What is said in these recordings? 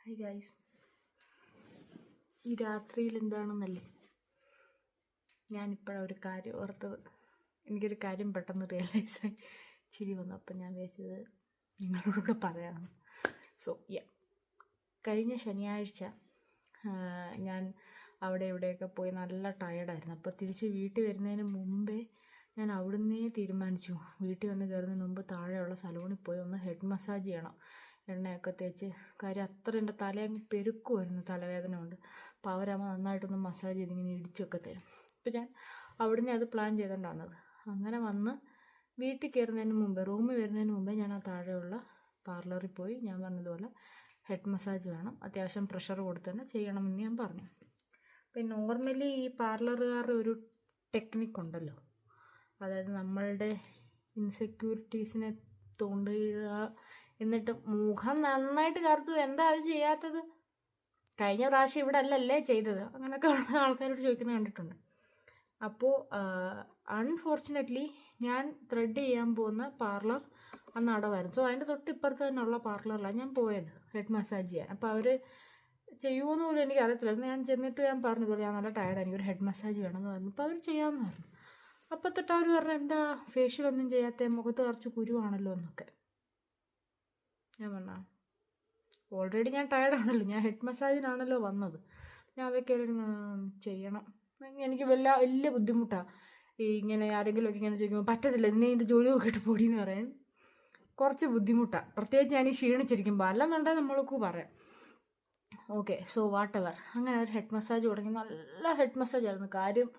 Hi guys, ഈ രാത്രിയിൽ എന്താണെന്നല്ലേ ഞാനിപ്പോഴാണ് ഒരു കാര്യം ഓർത്തത്. എനിക്കൊരു കാര്യം പെട്ടെന്ന് റിയലൈസായി ചിരി വന്നു. അപ്പം ഞാൻ വിചാരിച്ചത് നിങ്ങളോട് പറയാമെന്ന്. സോ കഴിഞ്ഞ ശനിയാഴ്ച ഞാൻ അവിടെ ഇവിടെയൊക്കെ പോയി നല്ല ടയർഡായിരുന്നു. അപ്പോൾ തിരിച്ച് വീട്ടിൽ വരുന്നതിന് മുമ്പേ ഞാൻ അവിടുന്നേ തീരുമാനിച്ചു, വീട്ടിൽ വന്ന് കയറുന്നതിന് മുമ്പ് താഴെയുള്ള സലൂണിൽ പോയി ഒന്ന് ഹെഡ് മസാജ് ചെയ്യണം, എണ്ണയൊക്കെ തേച്ച്. കാര്യം അത്ര എൻ്റെ തലയങ്ങ് പെരുക്കുമായിരുന്നു, തലവേദന കൊണ്ട്. അപ്പോൾ അവരമ്മ നന്നായിട്ടൊന്ന് മസാജ് ചെയ്ത് ഇങ്ങനെ ഇടിച്ചൊക്കെ തരും. അപ്പോൾ ഞാൻ അവിടുന്ന് അത് പ്ലാൻ ചെയ്തുകൊണ്ടാണ്. അങ്ങനെ വന്ന് വീട്ടിൽ കയറുന്നതിന് മുമ്പേ, റൂമിൽ വരുന്നതിന് മുമ്പേ ഞാൻ ആ താഴെയുള്ള പാർലറിൽ പോയി ഞാൻ പറഞ്ഞതുപോലെ ഹെഡ് മസാജ് വേണം, അത്യാവശ്യം പ്രഷർ കൊടുത്ത് തന്നെ ചെയ്യണമെന്ന് ഞാൻ പറഞ്ഞു. പിന്നെ നോർമലി ഈ പാർലറുകാരുടെ ഒരു ടെക്നിക്കുണ്ടല്ലോ, അതായത് നമ്മളുടെ ഇൻസെക്യൂരിറ്റീസിനെ തോണ്ടുക, എന്നിട്ട് മുഖം നന്നായിട്ട് കറുത്തു, എന്താ അത് ചെയ്യാത്തത്, കഴിഞ്ഞ പ്രാവശ്യം ഇവിടെ അല്ലല്ലേ ചെയ്തത്, അങ്ങനെയൊക്കെ ഉള്ള ആൾക്കാരോട് ചോദിക്കുന്നത് കണ്ടിട്ടുണ്ട്. അപ്പോൾ അൺഫോർച്ചുനേറ്റ്ലി ഞാൻ ത്രെഡ് ചെയ്യാൻ പോകുന്ന പാർലർ അന്ന് അടവായിരുന്നു. സോ അതിൻ്റെ തൊട്ടിപ്പുറത്ത് തന്നെയുള്ള പാർലറിലാണ് ഞാൻ പോയത് ഹെഡ് മസാജ് ചെയ്യാൻ. അപ്പോൾ അവർ ചെയ്യുമെന്ന് പോലും എനിക്ക് അറിയത്തില്ലായിരുന്നു. ഞാൻ ചെന്നിട്ട് ഞാൻ പറഞ്ഞതുപോലെ ഞാൻ നല്ല ടയർഡാണ്, എനിക്കൊരു ഹെഡ് മസാജ് വേണമെന്ന് പറഞ്ഞു. അപ്പോൾ അവർ ചെയ്യാമെന്ന് പറഞ്ഞു. അപ്പോൾ തൊട്ട് അവർ പറഞ്ഞു, എന്താ ഫേഷ്യൽ ഒന്നും ചെയ്യാത്ത, മുഖത്ത് കുറച്ച് കുരുവാണല്ലോ എന്നൊക്കെ. ഞാൻ പറഞ്ഞാൽ ഓൾറെഡി ഞാൻ ടയർഡാണല്ലോ, ഞാൻ ഹെഡ് മസാജിനാണല്ലോ വന്നത്, ഞാൻ അതൊക്കെ ചെയ്യണം. എനിക്ക് വലിയ ബുദ്ധിമുട്ടാണ് ഇങ്ങനെ ആരെങ്കിലുമൊക്കെ ഇങ്ങനെ ചോദിക്കുമ്പോൾ പറ്റത്തില്ല, ഇന്നേ ഇത് ജോലി നോക്കിയിട്ട് പൊടിയെന്ന് പറയാൻ കുറച്ച് ബുദ്ധിമുട്ടാണ്, പ്രത്യേകിച്ച് ഞാൻ ഈ ക്ഷീണിച്ചിരിക്കുമ്പോൾ. അല്ലെന്നുണ്ടെങ്കിൽ നമ്മൾക്ക് പറയാം. Okay, so what ever. അങ്ങനെ ഒരു ഹെഡ് മസാജ് തുടങ്ങി. നല്ല ഹെഡ് മസാജ് ആയിരുന്നു. കാര്യം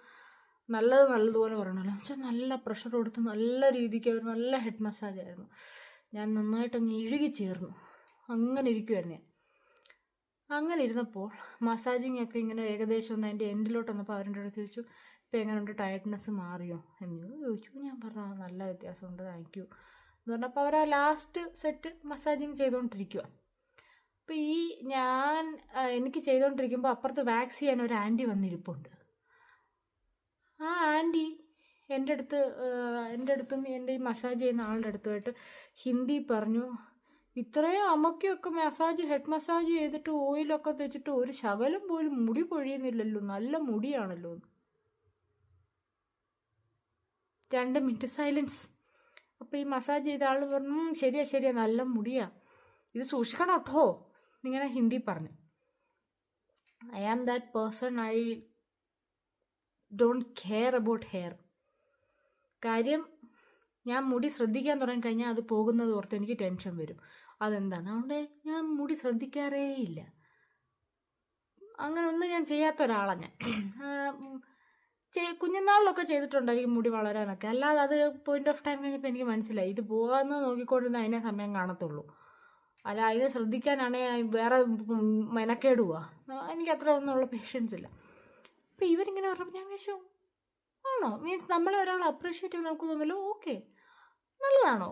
നല്ലതുപോലെ പറയണമല്ലോ, എന്ന് വെച്ചാൽ നല്ല പ്രഷർ കൊടുത്ത് നല്ല രീതിക്ക് അവർ നല്ല ഹെഡ് മസാജ് ആയിരുന്നു. ഞാൻ നന്നായിട്ടങ്ങ് ഇഴുകി ചേർന്നു. അങ്ങനെ ഇരിക്കുമായിരുന്നു ഞാൻ. അങ്ങനെ ഇരുന്നപ്പോൾ മസാജിങ് ഒക്കെ ഇങ്ങനെ ഏകദേശം ഒന്ന് അതിൻ്റെ എൻഡിലോട്ട് വന്നപ്പോൾ അവരുടെ അടുത്ത് ചോദിച്ചു, ഇപ്പോൾ എങ്ങനെയുണ്ട്, ടയർഡ്നെസ് മാറിയോ എന്ന് ചോദിച്ചു. ഞാൻ പറഞ്ഞു നല്ല വ്യത്യാസമുണ്ട്, താങ്ക് യു എന്ന് പറഞ്ഞപ്പോൾ അവർ ആ ലാസ്റ്റ് സെറ്റ് മസാജിങ് ചെയ്തുകൊണ്ടിരിക്കുക. അപ്പോൾ എനിക്ക് ചെയ്തുകൊണ്ടിരിക്കുമ്പോൾ അപ്പുറത്ത് വാക്സ് ചെയ്യാൻ ഒരു ആൻറ്റി വന്നിരിപ്പുണ്ട്. ആ ആൻറ്റി എൻ്റെ അടുത്തും എൻ്റെ ഈ മസാജ് ചെയ്യുന്ന ആളുടെ അടുത്തുമായിട്ട് ഹിന്ദി പറഞ്ഞു, ഇത്രയും അമ്മയ്ക്കൊക്കെ ഹെഡ് മസാജ് ചെയ്തിട്ട് ഓയിലൊക്കെ തേച്ചിട്ട് ഒരു ശകലം പോലും മുടി പൊഴിയുന്നില്ലല്ലോ, നല്ല മുടിയാണല്ലോ. 2 മിനിറ്റ് സൈലൻസ്. അപ്പോൾ ഈ മസാജ് ചെയ്ത ആൾ പറഞ്ഞു, ശരിയാ നല്ല മുടിയാ, ഇത് സൂക്ഷിക്കണം കേട്ടോ എന്നിങ്ങനെ ഹിന്ദി പറഞ്ഞു. I am that person, I don't care about hair. കാര്യം ഞാൻ മുടി ശ്രദ്ധിക്കാൻ തുടങ്ങിക്കഴിഞ്ഞാൽ അത് പോകുന്നത് ഓർത്ത് എനിക്ക് ടെൻഷൻ വരും. അതെന്താണ്, അതുകൊണ്ട് ഞാൻ മുടി ശ്രദ്ധിക്കാറേ ഇല്ല. അങ്ങനെ ഒന്നും ഞാൻ ചെയ്യാത്ത ഒരാളാണ് ഞാൻ. കുഞ്ഞുനാളിലൊക്കെ ചെയ്തിട്ടുണ്ടായിരിക്കും മുടി വളരാനൊക്കെ, അല്ലാതെ അത് പോയിന്റ് ഓഫ് ടൈം കഴിഞ്ഞപ്പോൾ എനിക്ക് മനസ്സിലായി, ഇത് പോകാമെന്ന് നോക്കിക്കൊണ്ടിരുന്ന അതിനെ സമയം കാണത്തുള്ളൂ, അല്ല അതിനെ ശ്രദ്ധിക്കാനാണെങ്കിൽ വേറെ മെനക്കേടുവാ. എനിക്ക് അത്ര ഒന്നുമുള്ള പേഷ്യൻസ് ഇല്ല. അപ്പോൾ ഇവരിങ്ങനെ പറഞ്ഞപ്പോൾ ഞാൻ വിചാരിച്ചു, ആണോ, മീൻസ് നമ്മളെ ഒരാൾ അപ്രീഷിയേറ്റ് ചെയ്യുമ്പോൾ നമുക്ക് തോന്നല്ലോ, ഓക്കെ നല്ലതാണോ,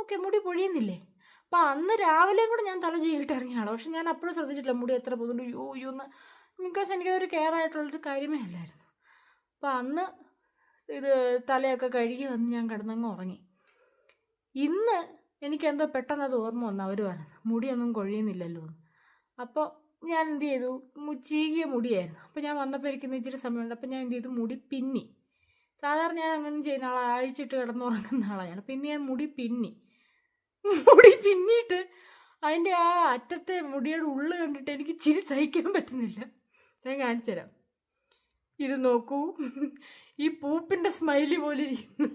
ഓക്കെ മുടി പൊഴിയുന്നില്ലേ. അപ്പോൾ അന്ന് രാവിലെയും കൂടെ ഞാൻ തല ചെയ്തിട്ട് ഇറങ്ങിയാണോ, പക്ഷെ ഞാൻ അപ്പോഴും ശ്രദ്ധിച്ചിട്ടില്ല മുടി എത്ര പോകുന്നുണ്ട്, യോന്ന്, ബിക്കോസ് എനിക്കതൊരു കെയർ ആയിട്ടുള്ളൊരു കാര്യമേ അല്ലായിരുന്നു. അപ്പോൾ അന്ന് ഇത് തലയൊക്കെ കഴുകി വന്ന് ഞാൻ കിടന്നങ്ങ് ഉറങ്ങി. ഇന്ന് എനിക്കെന്തോ പെട്ടെന്ന് അത് ഓർമ്മ വന്നു, അവർ പറഞ്ഞു മുടിയൊന്നും കൊഴിയുന്നില്ലല്ലോ എന്ന്. അപ്പോൾ ഞാൻ എന്ത് ചെയ്തു, ചീകിയ മുടിയായിരുന്നു. അപ്പോൾ ഞാൻ വന്നപ്പോൾ എനിക്ക് ഇച്ചിരി സമയമുണ്ട്, അപ്പോൾ ഞാൻ എന്ത് ചെയ്തു, മുടി പിന്നി. സാധാരണ ഞാൻ അങ്ങനെ ചെയ്യുന്ന ആളാണ്, അഴിച്ചിട്ട് കിടന്നുറങ്ങുന്ന ആളാണ് ഞാൻ. പിന്നെ ഞാൻ മുടി പിന്നിയിട്ട് അതിൻ്റെ ആ അറ്റത്തെ മുടിയുടെ ഉള്ളു കണ്ടിട്ട് എനിക്ക് ചിരി സഹിക്കാൻ പറ്റുന്നില്ല. ഞാൻ കാണിച്ചു തരാം, ഇത് നോക്കൂ, ഈ പൂപ്പിൻ്റെ സ്മൈലി പോലെ ഇരിക്കുന്നു.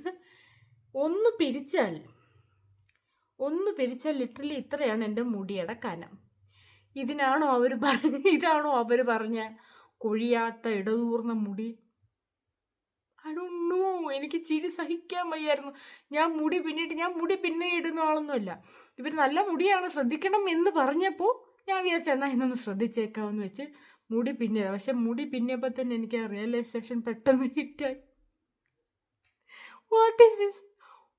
ഒന്ന് പിരിച്ചാൽ ലിറ്ററലി ഇത്രയാണ് എൻ്റെ മുടിയുടെ കനം. ഇതാണോ അവർ പറഞ്ഞ കൊഴിയാത്ത ഇടതൂർന്ന മുടി? ഐ ഡോണ്ട് നോ, എനിക്ക് ചിരി സഹിക്കാൻ വയ്യായിരുന്നു. ഞാൻ മുടി പിന്നെ ഇടുന്ന ആളൊന്നുമല്ല. ഇവർ നല്ല മുടിയാണ്, ശ്രദ്ധിക്കണം എന്ന് പറഞ്ഞപ്പോൾ ഞാൻ വിചാരിച്ചു എന്നാൽ ഇന്നൊന്ന് ശ്രദ്ധിച്ചേക്കാമെന്ന് വെച്ച് മുടി പിന്നിയത്. പക്ഷെ മുടി പിന്നിയപ്പോൾ തന്നെ എനിക്ക് ആ റിയലൈസേഷൻ പെട്ടെന്ന് ഹിറ്റായി. വാട്ട് ഈസ് ദിസ്,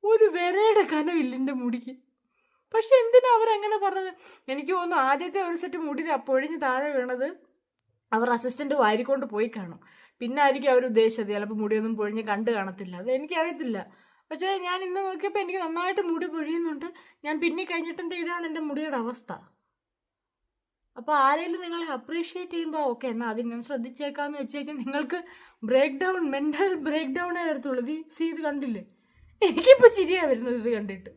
ഒരു വിരയുടെ കനമില്ല എൻ്റെ മുടിക്ക്. പക്ഷെ എന്തിനാ അവരങ്ങനെ പറഞ്ഞത്? എനിക്ക് തോന്നുന്നു ആദ്യത്തെ ഒരു സെറ്റ് മുടി പൊഴിഞ്ഞ് താഴെ വീണത് അവർ അസിസ്റ്റൻ്റ് വാരിക്കൊണ്ട് പോയി കാണും. പിന്നെ ആയിരിക്കും അവർ ഉദ്ദേശിച്ചത്, ചിലപ്പോൾ മുടിയൊന്നും പൊഴിഞ്ഞ് കണ്ടു കാണത്തില്ല, അത് എനിക്കറിയത്തില്ല. പക്ഷേ ഞാൻ ഇന്ന് നോക്കിയപ്പോൾ എനിക്ക് നന്നായിട്ട് മുടി പൊഴിയുന്നുണ്ട്. ഞാൻ പിന്നെ കഴിഞ്ഞിട്ടെന്താ, ഇതാണ് എൻ്റെ മുടിയുടെ അവസ്ഥ. അപ്പോൾ ആരെങ്കിലും നിങ്ങളെ അപ്രീഷിയേറ്റ് ചെയ്യുമ്പോൾ ഓക്കെ എന്നാൽ അത് ഞാൻ ശ്രദ്ധിച്ചേക്കാന്ന് വെച്ച് കഴിഞ്ഞാൽ നിങ്ങൾക്ക് മെൻ്റൽ ബ്രേക്ക് ഡൗണേ വരത്തുള്ളൂ. ഇത് കണ്ടില്ലേ, എനിക്കിപ്പോൾ ചിരിയാണ് വരുന്നത് ഇത് കണ്ടിട്ട്.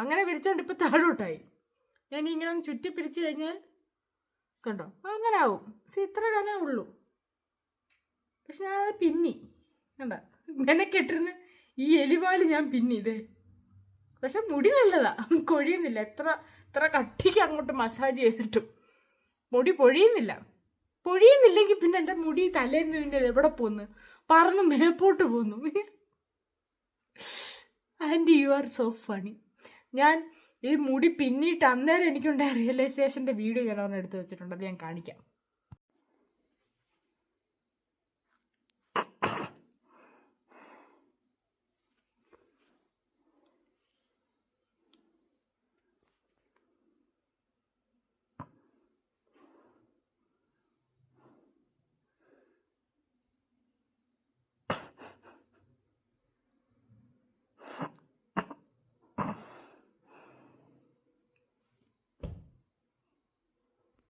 അങ്ങനെ പിരിച്ചോണ്ട് ഇപ്പോൾ താഴോട്ടായി. ഞാൻ ഇങ്ങനെ ഒന്ന് ചുറ്റി പിരിച്ചു കഴിഞ്ഞാൽ കണ്ടോ അങ്ങനെ ആവും. ഇത്ര കനേ ഉള്ളൂ. പക്ഷെ ഞാനത് പിന്നി കണ്ട മെനക്കെട്ടിരുന്ന് ഈ എലിവാല് ഞാൻ പിന്നി ഇതേ. പക്ഷെ മുടി നല്ലതാ, കൊഴിയുന്നില്ല. എത്ര കട്ടിക്ക് അങ്ങോട്ട് മസാജ് ചെയ്തിട്ടും മുടി പൊഴിയുന്നില്ലെങ്കിൽ പിന്നെ എൻ്റെ മുടി തലേന്ന് പിന്നെ എവിടെ പോന്ന് പറന്ന് മേപ്പോട്ട് പോന്നു. And you are so funny. ഞാൻ ഈ മുടി പിന്നിട്ട് അന്നേരം എനിക്കുണ്ടായ റിയലൈസേഷൻ്റെ വീഡിയോ ഞാൻ ഒരെണ്ണം എടുത്ത് വെച്ചിട്ടുണ്ട്. അത് ഞാൻ കാണിക്കാം.